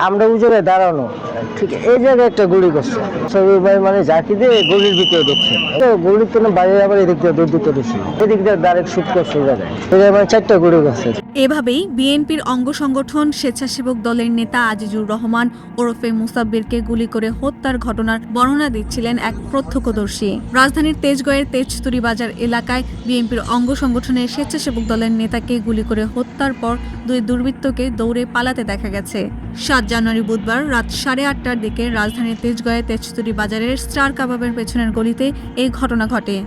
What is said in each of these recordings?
আমরা ওই জায়গায় দাঁড়ানো, ঠিক এই জায়গায় একটা গুলি করছে। সবির ভাই মানে জাকি দিয়ে গলির ভিতরে ঢুকছে, তো গলির তো বাইরে আবার এদিক দিয়ে দৌড় দিতে দিছিল, এদিক দিয়ে ডাইরেক্ট শুট করছে ওই জায়গায়, মানে 4টা গুলি করছে। এভাবেই বিএনপির অঙ্গ সংগঠন স্বেচ্ছাসেবক দলের নেতা আজিজুর রহমান ওরফে মুসাব্বিরকে গুলি করে হত্যার ঘটনার বর্ণনা দিচ্ছিলেন এক প্রত্যক্ষদর্শী। রাজধানীর তেজগাঁওয়ের তেজতুরি বাজার এলাকায় বিএনপির অঙ্গ সংগঠনের স্বেচ্ছাসেবক দলের নেতাকে গুলি করে হত্যার পর দুই দুর্বৃত্তকে দৌড়ে পালাতে দেখা গেছে। 7 জানুয়ারি বুধবার রাত 8:30টার দিকে রাজধানীর তেজগাঁওয়ের তেজতুরি বাজারের স্টার কাবাবের পেছনের গলিতে এই ঘটনা ঘটে।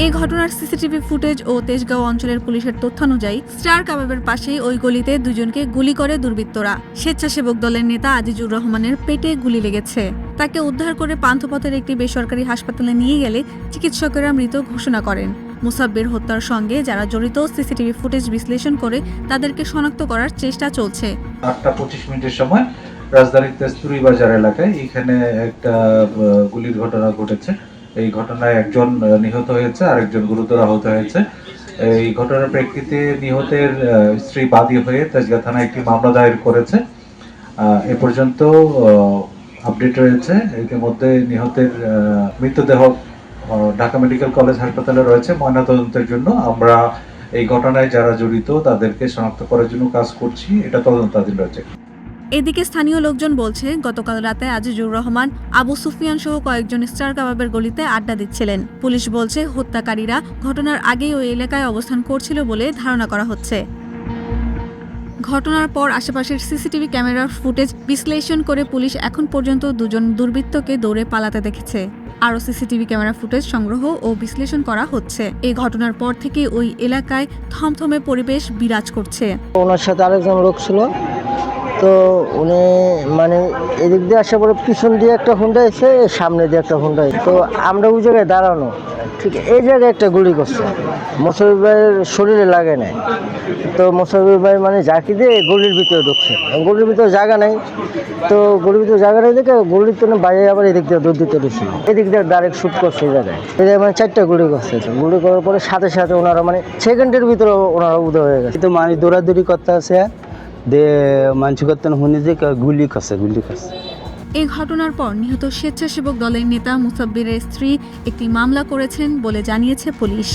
এই ঘটনার সিসিটিভি ফুটেজ ও তেজগাঁও অঞ্চলের পুলিশের তথ্যানুযায়ী স্টার কাবাবের পাশেই ওই গলিতে দুজনকে গুলি করে দুর্বৃত্তরা। স্বেচ্ছাসেবক দলের নেতা আজিজুর রহমানের পেটে গুলি লেগেছে। তাকে উদ্ধার করে পান্থপথের একটি বেসরকারি হাসপাতালে নিয়ে গেলে চিকিৎসকেরা মৃত ঘোষণা করেন। মুসাব্বির হত্যার সঙ্গে যারা জড়িত সিসিটিভি ফুটেজ বিশ্লেষণ করে তাদেরকে শনাক্ত করার চেষ্টা চলছে। 8:25 সময় রাজধানীর তেজতুরি বাজার এলাকায় এখানে একটা গুলির ঘটনা ঘটেছে। এই ঘটনায় একজন নিহত হয়েছে আর একজন গুরুতর আহত হয়েছে। এই ঘটনার প্রেক্ষিতে নিহতের স্ত্রী বাদী হয়ে তেজগাঁ থানায় একটি মামলা দায়ের করেছে। এ পর্যন্ত আপডেট রয়েছে। ইতিমধ্যে নিহতের মৃতদেহ ঢাকা মেডিকেল কলেজ হাসপাতালে রয়েছে ময়নাতদন্তের জন্য। আমরা এই ঘটনায় যারা জড়িত তাদেরকে শনাক্ত করার জন্য কাজ করছি, এটা তদন্তাধীন রয়েছে। এদিকে স্থানীয় লোকজন বলছে, গতকাল রাতে আজিজুর রহমান, আবু সুফিয়ান সহ কয়েকজন স্টার কাবাবের গলিতে আড্ডা দিচ্ছিলেন। পুলিশ বলছে হত্যাকারীরা ঘটনার আগেই ওই এলাকায় অবস্থান করছিল বলে ধারণা করা হচ্ছে। ঘটনার পর আশেপাশের সিসিটিভি ক্যামেরার ফুটেজ বিশ্লেষণ করে পুলিশ এখন পর্যন্ত দুজন দুর্বৃত্তকে দৌড়ে পালাতে দেখেছে। আরও সিসিটিভি ক্যামেরা ফুটেজ সংগ্রহ ও বিশ্লেষণ করা হচ্ছে। এই ঘটনার পর থেকে ওই এলাকায় থমথমে পরিবেশ বিরাজ করছে। ওনার সাথে আরেকজন লোক ছিল, তো উনি মানে এদিক দিয়ে আসার পরে পিছন দিয়ে একটা হুন্ডা এসে সামনে দিয়ে একটা হুন্ডা, তো আমরা ওই জায়গায় দাঁড়ানো, ঠিক এই জায়গায় একটা গুলি করছে। মোসাব্বির ভাইয়ের শরীরে লাগে নাই, তো মোসাব্বির ভাই মানে জাকি দিয়ে গলির ভিতরে ঢুকছে, গলির ভিতরে জায়গা নেই, তো গলির ভিতরে জায়গা নেই দেখে গলির তো বাইরে আবার এদিক দিয়ে দৌড় দিতে দিছিল, এদিক দিয়ে ডাইরেক্ট শুট করছে এই জায়গায়, মানে 4টা গুলি করছে। গুলি করার পরে সাথে সাথে ওনারা মানে সেকেন্ডের ভিতরে ওনারা উদয় হয়ে গেছে। তো মানে দৌড়াদৌড়ি করতে আছে দে মানুষ করতেন শুনি যে গুলি করছে। এই ঘটনার পর নিহত স্বেচ্ছাসেবক দলের নেতা মুসাব্বিরের স্ত্রী একটি মামলা করেছেন বলে জানিয়েছে পুলিশ।